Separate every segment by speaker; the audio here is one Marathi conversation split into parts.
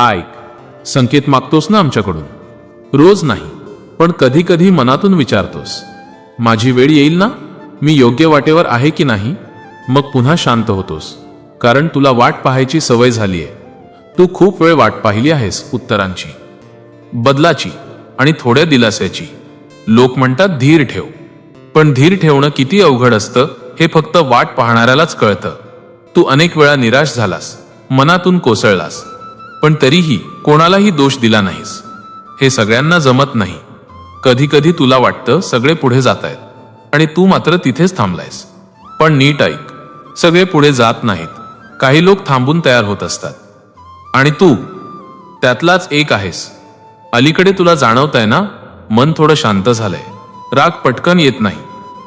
Speaker 1: ऐक, संकेत मागतोस ना आमच्याकडून? रोज नाही, पण कधी कधी मनातून विचारतोस, माझी वेळ येईल ना? मी योग्य वाटेवर आहे की नाही? मग पुन्हा शांत होतोस, कारण तुला वाट पाहायची सवय झालीये. तू खूप वेळ वाट पाहिली आहेस उत्तरांची, बदलाची आणि थोड्या दिलास्याची. लोक म्हणतात धीर ठेव, पण धीर ठेवणं किती अवघड असतं हे फक्त वाट पाहणाऱ्यालाच कळतं. तू अनेक वेळा निराश झालास, मनातून कोसळलास, पण तरीही कोणालाही दोष दिला नाहीस. हे सगळ्यांना जमत नाही. कधी कधी तुला वाटतं सगळे पुढे जात आहेत आणि तू मात्र तिथेच थांबलायस. पण नीट ऐक, सगळे पुढे जात नाहीत. काही लोक थांबून तयार होत असतात, आणि तू त्यातलाच एक आहेस. अलीकडे तुला जाणवतंय ना, मन थोडं शांत झालंय. राग पटकन येत नाही,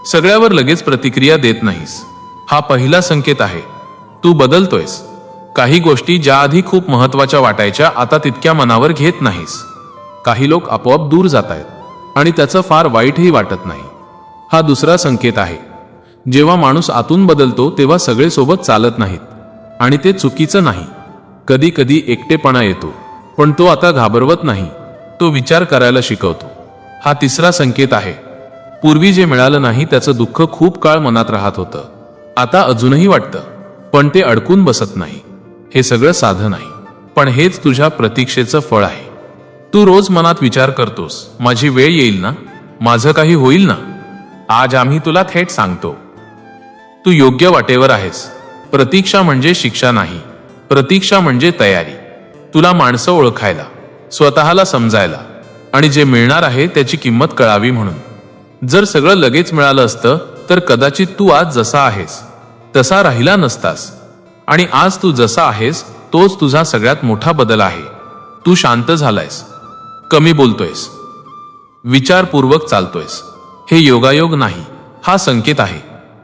Speaker 1: सगळ्यावर लगेच प्रतिक्रिया देत नाहीस. हा पहिला संकेत आहे. तू बदलतोयस. काही गोष्टी ज्या आधी खूप महत्वाच्या वाटायच्या आता तितक्या मनावर घेत नाहीस. काही लोक आपोआप दूर जात आहेत आणि त्याचं फार वाईटही वाटत नाही. हा दुसरा संकेत आहे. जेव्हा माणूस आतून बदलतो तेव्हा सगळे सोबत चालत नाहीत, आणि ते चुकीचं नाही. कधी कधी एकटेपणा येतो, पण तो आता घाबरवत नाही, तो विचार करायला शिकवतो. हा तिसरा संकेत आहे. पूर्वी जे मिळालं नाही त्याचं दुःख खूप काळ मनात राहत होतं. आता अजूनही वाटतं, पण ते अडकून बसत नाही. हे सगळं साधं नाही, पण हेच तुझ्या प्रतीक्षेचं फळ आहे. तू रोज मनात विचार करतोस, माझी वेळ येईल ना? माझं काही होईल ना? आज आम्ही तुला थेट सांगतो, तू योग्य वाटेवर आहेस. प्रतीक्षा म्हणजे शिक्षा नाही, प्रतीक्षा म्हणजे तयारी. तुला माणसं ओळखायला, स्वतःला समजायला, आणि जे मिळणार आहे त्याची किंमत कळावी म्हणून. जर सगळं लगेच मिळालं असतं तर कदाचित तू आज जसा आहेस तसा राहिला नसतास. आणि आज तू जसा आहेस तोच तुझा सगळ्यात मोठा बदल आहे. तू शांत झालायस, कमी बोलतोयस, विचारपूर्वक चालतोयस. हे योगायोग नाही, हा संकेत आहे.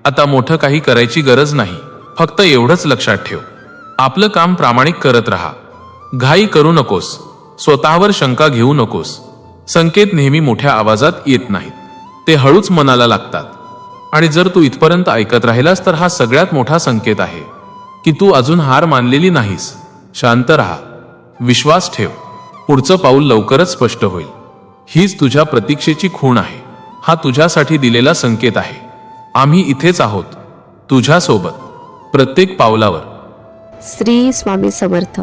Speaker 1: आता मोठं काही करायची गरज नाही. फक्त एवढंच लक्षात ठेव, आपलं काम प्रामाणिक करत राहा. घाई करू नकोस, स्वतःवर शंका घेऊ नकोस. संकेत नेहमी मोठ्या आवाजात येत नाहीत, ते हळूच मनाला लागतात. आणि जर तू इथपर्यंत ऐकत राहिलास तर हा सगळ्यात मोठा संकेत आहे की तू अजून हार मानलेली नाहीस. शांत राहा, विश्वास ठेव, पुढचं पाऊल लवकरच स्पष्ट होईल. हीच तुझ्या प्रतीक्षेची खूण आहे. हा तुझ्यासाठी दिलेला संकेत आहे. आम्ही इथेच आहोत, तुझ्यासोबत, प्रत्येक पावलावर.
Speaker 2: श्री स्वामी समर्थ.